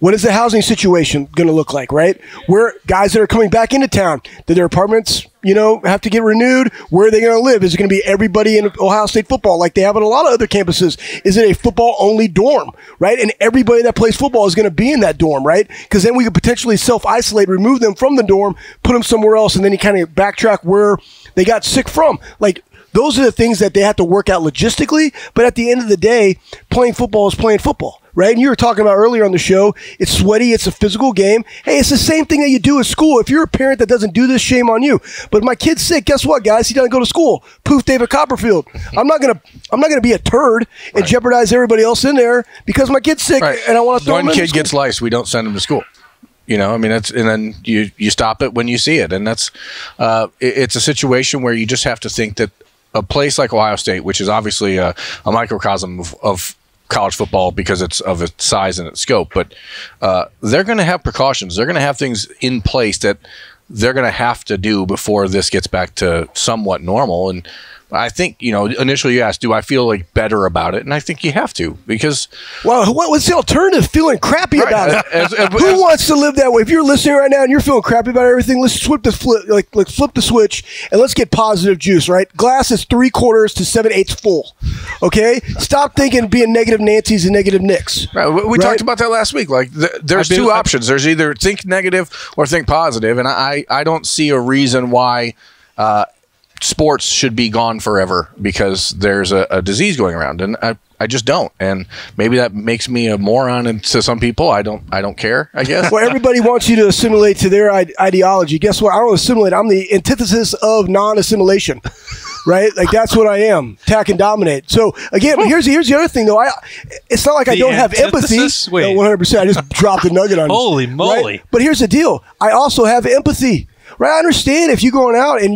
S6: What is the housing situation going to look like, right? Where guys that are coming back into town, do their apartments, have to get renewed? Where are they going to live? Is it going to be everybody in Ohio State football like they have at a lot of other campuses? Is it a football-only dorm, right? And everybody that plays football is going to be in that dorm, right? Because then we could potentially self-isolate, remove them from the dorm, put them somewhere else, and then you kind of backtrack where they got sick from. Like, those are the things that they have to work out logistically. But at the end of the day, playing football is playing football. Right? And you were talking about earlier on the show, it's sweaty, it's a physical game. Hey, it's the same thing that you do at school. If you're a parent that doesn't do this, shame on you. But my kid's sick, guess what, guys? He doesn't go to school. Poof, David Copperfield. I'm not gonna be a turd and jeopardize everybody else in there because my kid's sick and I want to throw him in.
S5: One kid gets lice, we don't send him to school. And then you stop it when you see it. And that's it's a situation where you just have to think that a place like Ohio State, which is obviously a microcosm of college football because it's of its size and its scope, but they're going to have precautions. They're going to have things in place that they're going to have to do before this gets back to somewhat normal. And I think, initially you asked, do I feel like better about it? And I think you have to, because...
S6: Well, what's the alternative? Feeling crappy about it. Who wants to live that way? If you're listening right now and you're feeling crappy about everything, let's flip the switch and let's get positive juice, right? Glass is 3/4 to 7/8 full, okay? Stop thinking being negative Nancy's and negative Nicks.
S5: Right. We talked about that last week. Like, there's two options. There's either think negative or think positive, and I don't see a reason why... sports should be gone forever because there's a disease going around, and I just don't. And maybe that makes me a moron, and to some people, I don't care, I guess.
S6: Well, everybody wants you to assimilate to their ideology. Guess what? I don't assimilate. I'm the antithesis of non-assimilation, right? Like, that's what I am. Attack and dominate. So again, here's the other thing, though. It's not like I don't have empathy.
S1: Wait.
S6: No, 100%. I just dropped the nugget on you.
S1: Holy moly!
S6: Right? But here's the deal. I also have empathy. Right, I understand if you're going out and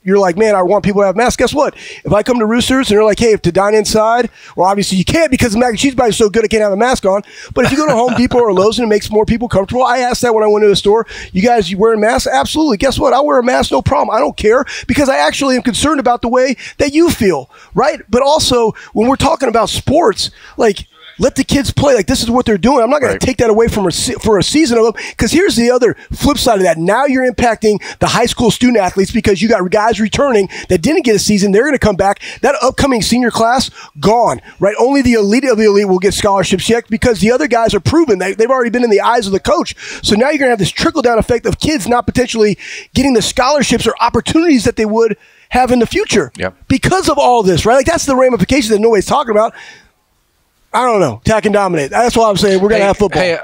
S6: you're like, man, I want people to have masks. Guess what? If I come to Roosters and they're like, hey, to dine inside, well, obviously you can't because the mac and cheese bar is so good I can't have a mask on. But if you go to Home Depot or Lowe's and it makes more people comfortable, I asked that when I went to the store. You wearing masks? Absolutely. Guess what? I'll wear a mask, no problem. I don't care because I actually am concerned about the way that you feel, right? But also, when we're talking about sports, like, let the kids play. Like, this is what they're doing. I'm not going to take that away from for a season of them, because here's the other flip side of that. Now you're impacting the high school student athletes because you got guys returning that didn't get a season. They're going to come back. That upcoming senior class, gone, right? Only the elite of the elite will get scholarships yet because the other guys are proven. They've already been in the eyes of the coach. So now you're going to have this trickle-down effect of kids not potentially getting the scholarships or opportunities that they would have in the future because of all this, right? Like, that's the ramifications that nobody's talking about. I don't know. Attack and dominate. That's what I'm saying. We're going to have football. Hey,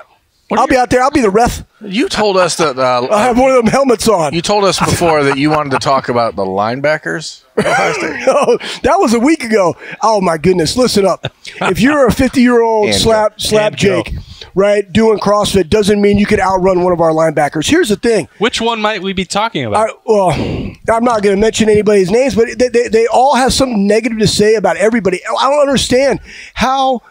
S6: I'll be out there. I'll be the ref.
S5: You told us that...
S6: I'll have one of them helmets on.
S5: You told us before that you wanted to talk about the linebackers.
S6: No, that was a week ago. Oh, my goodness. Listen up. If you're a 50-year-old slap Jake, right, doing CrossFit, doesn't mean you can outrun one of our linebackers. Here's the thing.
S1: Which one might we be talking about?
S6: I'm not going to mention anybody's names, but they all have something negative to say about everybody. I don't understand how...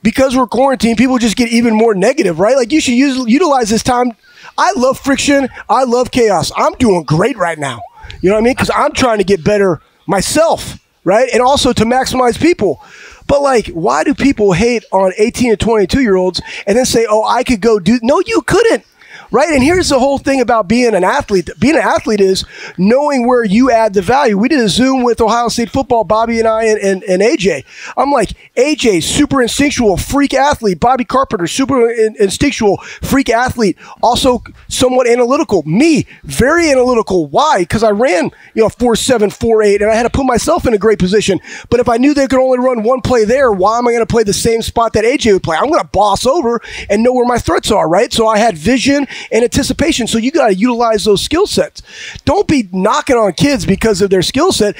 S6: Because we're quarantined, people just get even more negative, right? Like, you should utilize this time. I love friction. I love chaos. I'm doing great right now. You know what I mean? Because I'm trying to get better myself, right? And also to maximize people. But, like, why do people hate on 18 and 22-year-olds and then say, oh, I could go do... No, you couldn't. Right? And here's the whole thing about being an athlete. Being an athlete is knowing where you add the value. We did a Zoom with Ohio State football, Bobby and I and AJ. I'm like, AJ, super instinctual, freak athlete. Bobby Carpenter, super instinctual, freak athlete. Also somewhat analytical. Me, very analytical. Why? Because I ran, 4.7, 4.8, and I had to put myself in a great position. But if I knew they could only run one play there, why am I going to play the same spot that AJ would play? I'm going to boss over and know where my threats are, right? So I had vision and anticipation. So you got to utilize those skill sets. Don't be knocking on kids because of their skill set.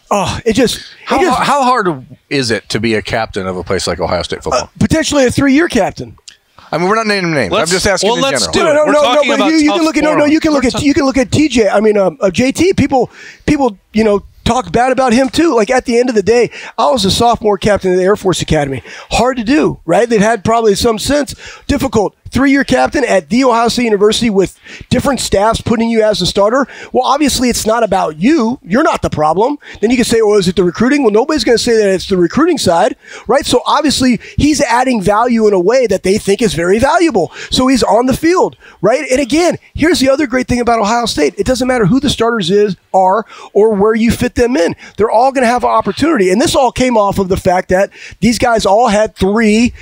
S6: How
S5: hard is it to be a captain of a place like Ohio State football?
S6: Potentially a 3-year captain.
S5: I mean, we're not naming names. I'm just asking in general.
S1: Let's do it. You can look at TJ.
S6: I mean, JT. People, talk bad about him too. Like, at the end of the day, I was a sophomore captain of the Air Force Academy. Hard to do, right? They'd had probably some sense. Difficult. 3-year captain at The Ohio State University with different staffs putting you as a starter. Well, obviously, it's not about you. You're not the problem. Then you can say, well, is it the recruiting? Well, nobody's going to say that it's the recruiting side, right? So obviously, he's adding value in a way that they think is very valuable. So he's on the field, right? And again, here's the other great thing about Ohio State. It doesn't matter who the starters are or where you fit them in. They're all going to have an opportunity. And this all came off of the fact that these guys all had 3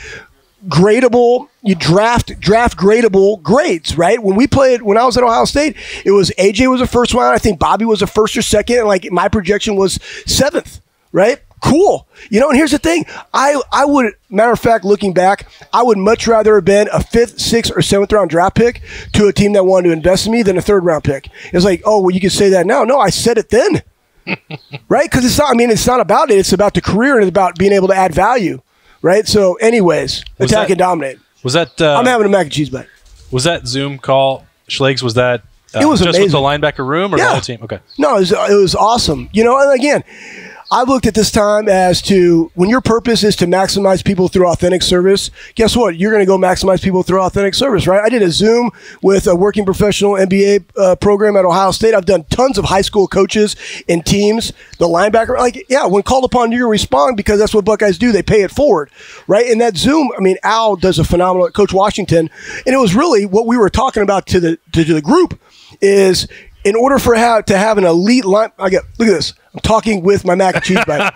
S6: gradable, you draft gradable grades, right? When I was at Ohio State, it was AJ was a first round. I think Bobby was a first or second. And like my projection was 7th, right? Cool. And here's the thing. I would, matter of fact, looking back, I would much rather have been a 5th, 6th, or 7th round draft pick to a team that wanted to invest in me than a 3rd round pick. It's like, oh, well, you can say that now. No, I said it then. Right? Because it's not about it. It's about the career and it's about being able to add value. Right? So, anyways, attack and dominate.
S1: Was that?
S6: I'm having a mac and cheese bite.
S1: Was that Zoom call, Schlegs? Was that
S6: it was
S1: just
S6: amazing.
S1: with the linebacker room or the whole team? Okay.
S6: No, it was awesome. And again, I've looked at this time as to when your purpose is to maximize people through authentic service, guess what? You're going to go maximize people through authentic service, right? I did a Zoom with a working professional MBA program at Ohio State. I've done tons of high school coaches and teams. The linebacker, when called upon, you're going to respond because that's what Buckeyes do. They pay it forward, right? In that Zoom, Al does a phenomenal, Coach Washington, and it was really what we were talking about to the group is in order to have an elite line, look at this. I'm talking with my mac and cheese bite.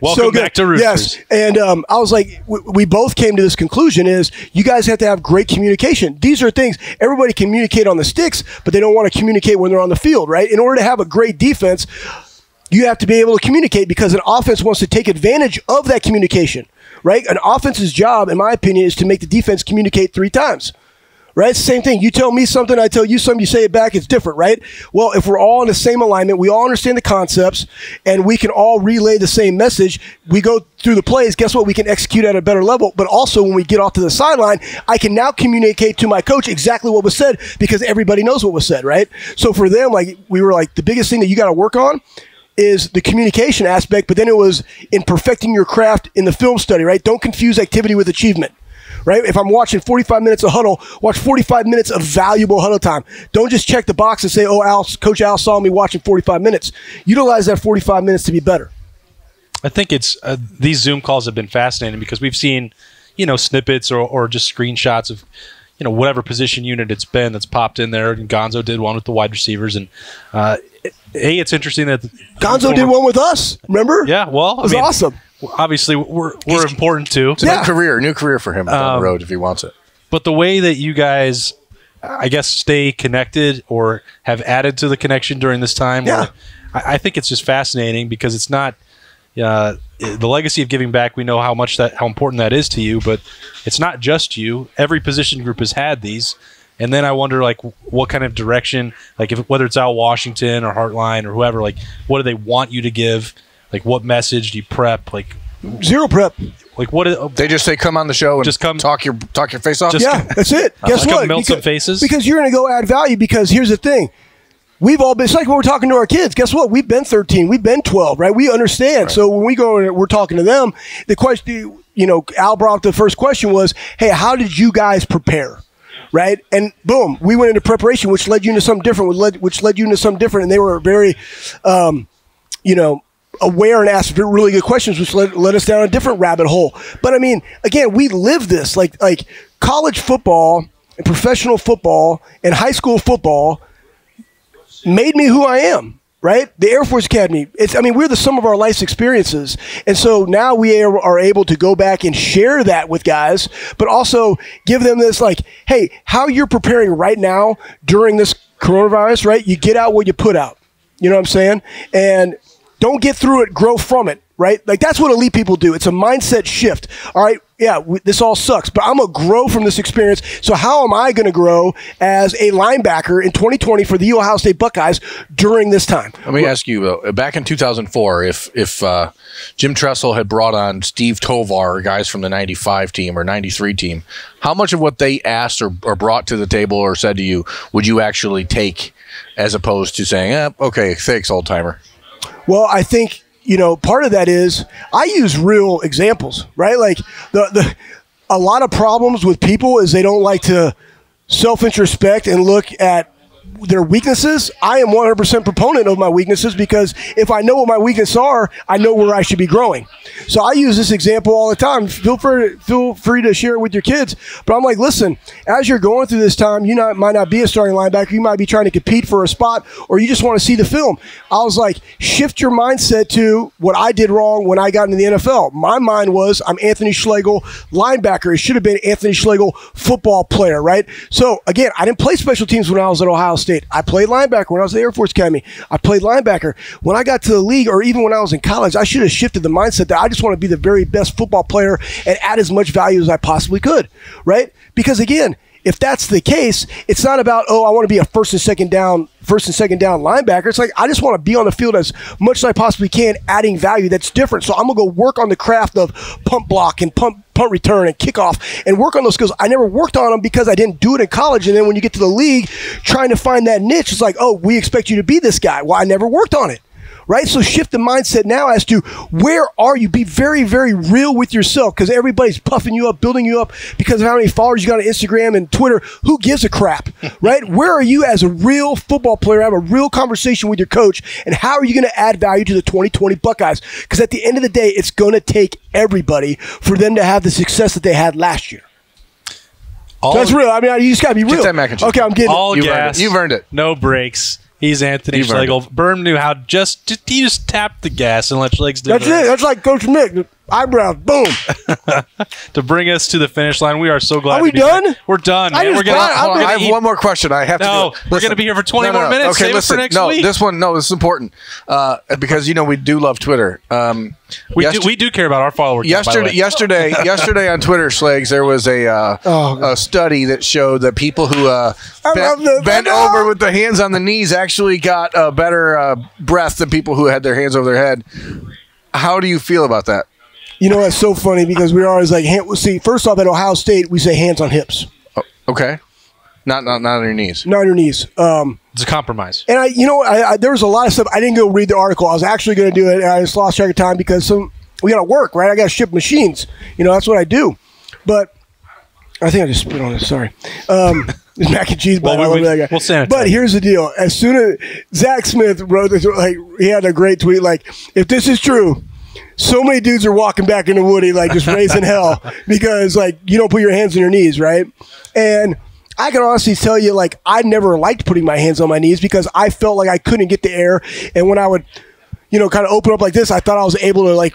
S1: Welcome back to Roosters.
S6: Yes, and I was like, we both came to this conclusion is you guys have to have great communication. These are things, everybody communicate on the sticks, but they don't want to communicate when they're on the field, right? In order to have a great defense, you have to be able to communicate because an offense wants to take advantage of that communication, right? An offense's job, in my opinion, is to make the defense communicate 3 times. Right? It's the same thing. You tell me something, I tell you something, you say it back, it's different, right? Well, if we're all in the same alignment, we all understand the concepts, and we can all relay the same message, we go through the plays, guess what? We can execute at a better level, but also when we get off to the sideline, I can now communicate to my coach exactly what was said because everybody knows what was said, right? So for them, we were like, the biggest thing that you got to work on is the communication aspect, but then it was in perfecting your craft in the film study, right? Don't confuse activity with achievement. Right? If I'm watching 45 minutes of huddle, watch 45 minutes of valuable huddle time. Don't just check the box and say, oh, Coach Al saw me watching 45 minutes. Utilize that 45 minutes to be better.
S1: I think it's these Zoom calls have been fascinating because we've seen, snippets or just screenshots of, whatever position unit it's been that's popped in there. And Gonzo did one with the wide receivers. And, it's interesting that
S6: Gonzo did one with us. Remember?
S1: Yeah. Well,
S6: it was awesome.
S1: Obviously, we're important too.
S5: It's a new career for him down the road if he wants it.
S1: But the way that you guys, I guess, stay connected or have added to the connection during this time, I think it's just fascinating because it's not the legacy of giving back. We know how important that is to you, but it's not just you. Every position group has had these. And then I wonder, what kind of direction, whether it's Al Washington or Heartline or whoever, what do they want you to give? What message do you prep?
S6: Zero prep.
S1: What?
S5: They just say, come on the show and
S1: just come
S5: talk your face off?
S6: That's it. Guess what?
S1: Melt some faces?
S6: Because you're going to go add value because here's the thing. We've all been, it's like when we're talking to our kids. Guess what? We've been 13. We've been 12, right? We understand. Right. So when we go and we're talking to them, the question, Al brought up the first question was, hey, how did you guys prepare? Right? And boom, we went into preparation, which led you into something different, which led you into something different. And they were very, aware and asked really good questions, which led us down a different rabbit hole. But again, we live this like college football and professional football and high school football made me who I am, right? The Air Force Academy. We're the sum of our life's experiences. And so now we are able to go back and share that with guys, but also give them this hey, how you're preparing right now during this coronavirus, right? You get out what you put out. You know what I'm saying? And don't get through it, grow from it, right? That's what elite people do. It's a mindset shift. All right, this all sucks, but I'm going to grow from this experience. So how am I going to grow as a linebacker in 2020 for the Ohio State Buckeyes during this time?
S5: Let me ask you, back in 2004, if Jim Tressel had brought on Steve Tovar, guys from the 95 team or 93 team, how much of what they asked or brought to the table or said to you would you actually take as opposed to saying, okay, thanks, old-timer?
S6: Well, I think, part of that is I use real examples, right? a lot of problems with people is they don't like to self-introspect and look at their weaknesses. I am 100% proponent of my weaknesses, because if I know what my weaknesses are, I know where I should be growing. So I use this example all the time. Feel free to share it with your kids. But I'm like, listen, as you're going through this time, you might not be a starting linebacker. You might be trying to compete for a spot, or you just want to see the film. I was like, shift your mindset to what I did wrong when I got into the NFL. My mind was, I'm Anthony Schlegel, linebacker. It should have been Anthony Schlegel, football player, right? So again, I didn't play special teams when I was at Ohio State. I played linebacker when I was at the Air Force Academy. I played linebacker. When I got to the league, or even when I was in college, I should have shifted the mindset that I just want to be the very best football player and add as much value as I possibly could, right? Because again, if that's the case, it's not about, oh, I want to be a first and second down linebacker. It's like, I just want to be on the field as much as I possibly can, adding value that's different. So I'm going to go work on the craft of pump block and punt return and kickoff, and work on those skills. I never worked on them because I didn't do it in college. And then when you get to the league, trying to find that niche, it's like, oh, we expect you to be this guy. Well, I never worked on it. Right? So shift the mindset now as to where are you? Be very, very real with yourself, because everybody's puffing you up, building you up because of how many followers you got on Instagram and Twitter. Who gives a crap? Right? Where are you as a real football player? Have a real conversation with your coach, and how are you going to add value to the 2020 Buckeyes? Because at the end of the day, it's going to take everybody for them to have the success that they had last year. That's real. I mean, you just got to be real.
S5: Get that mac and cheese.
S6: Okay, I'm getting
S1: all
S6: it.
S1: gas.
S5: You've earned it.
S1: No brakes. He's Anthony Schlegel. Berm knew how he just tapped the gas and let Schlegs do
S6: That's it. That's like Coach Mick. Eyebrows, boom.
S1: To bring us to the finish line. We are so glad.
S6: Are we done?
S1: We're done, man.
S5: I have one more question. I have to.
S1: No, we're going to be here for 20 more minutes.
S5: Okay,
S1: Save it for next week.
S5: This is important because we do love Twitter.
S1: We do care about our followers.
S5: Yesterday on Twitter, Schlegs, there was a study that showed that people who bent over with the hands on the knees actually got a better breath than people who had their hands over their head. How do you feel about that?
S6: You know, that's so funny, because we're always like, see, first off, at Ohio State, we say hands on hips.
S5: Oh, okay. Not on your knees.
S6: Not on your knees.
S1: It's a compromise.
S6: And there was a lot of stuff. I didn't go read the article. I was actually going to do it, and I just lost track of time because we got to work, right? I got to ship machines. That's what I do. But I think I just spit on it. Sorry. There's mac and cheese.
S1: We'll sanitize.
S6: But here's the deal. As soon as Zach Smith wrote this, he had a great tweet, if this is true, so many dudes are walking back into Woody, just raising hell because, you don't put your hands on your knees, right? And I can honestly tell you, I never liked putting my hands on my knees because I felt like I couldn't get the air. And when I would, kind of open up like this, I thought I was able to,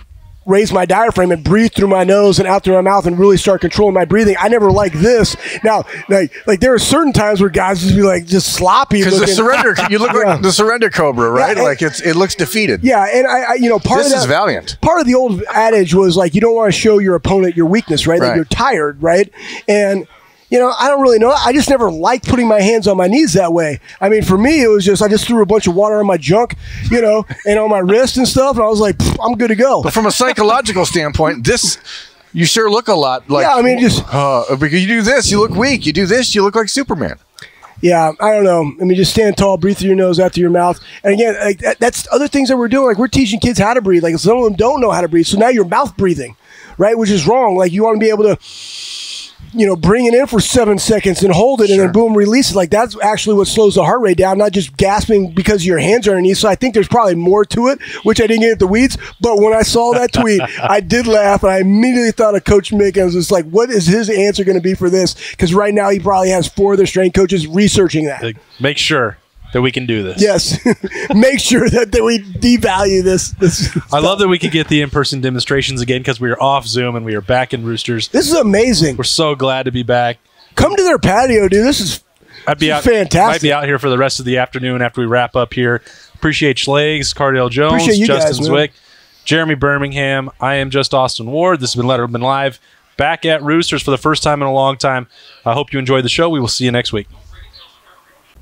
S6: raise my diaphragm and breathe through my nose and out through my mouth and really start controlling my breathing. I never liked this. Now, there are certain times where guys just be just sloppy.
S5: Because the surrender, you look like the surrender cobra, right? Yeah, it looks defeated.
S6: Yeah, and I part
S5: this
S6: of that,
S5: is valiant. Part
S6: of the old adage was you don't want to show your opponent your weakness, right? You're tired, right? And I don't really know. I just never liked putting my hands on my knees that way. I mean, for me, it was just I just threw a bunch of water on my junk, and on my wrist and stuff, and I was like, I'm good to go.
S5: But from a psychological standpoint, you sure look a lot like.
S6: Yeah, I mean,
S5: because you do this, you look weak. You do this, you look like Superman.
S6: Yeah, I don't know. I mean, just stand tall, breathe through your nose, out through your mouth. And again, that's other things that we're doing. We're teaching kids how to breathe. Some of them don't know how to breathe, so now you're mouth breathing, right? Which is wrong. You want to be able to. Bring it in for 7 seconds and hold it and then boom, release it. That's actually what slows the heart rate down, not just gasping because your hands are underneath. So I think there's probably more to it, which I didn't get at the weeds. But when I saw that tweet, I did laugh, and I immediately thought of Coach Mick, and I was just like, what is his answer going to be for this? Because right now he probably has 4 other strength coaches researching that.
S1: Make sure that we can do this.
S6: Yes. Make sure that we devalue this
S1: I love that we could get the in-person demonstrations again because we are off Zoom and we are back in Roosters.
S6: This is amazing.
S1: We're so glad to be back.
S6: Come to their patio, dude. This is fantastic.
S1: Might be out here for the rest of the afternoon after we wrap up here. Appreciate Schlegs, Cardale Jones, Justin Zwick, Jeremy Birmingham. I am just Austin Ward. This has been Lettermen Live. Back at Roosters for the first time in a long time. I hope you enjoyed the show. We will see you next week.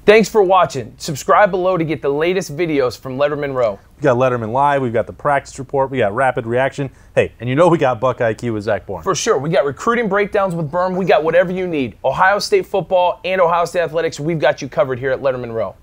S7: Thanks for watching. Subscribe below to get the latest videos from Lettermen Row.
S8: We got Lettermen Live, we've got the practice report, we got rapid reaction. Hey, and we got Buckeye IQ with Zach Bourne.
S7: For sure. We got recruiting breakdowns with Berm. We got whatever you need. Ohio State football and Ohio State athletics, we've got you covered here at Lettermen Row.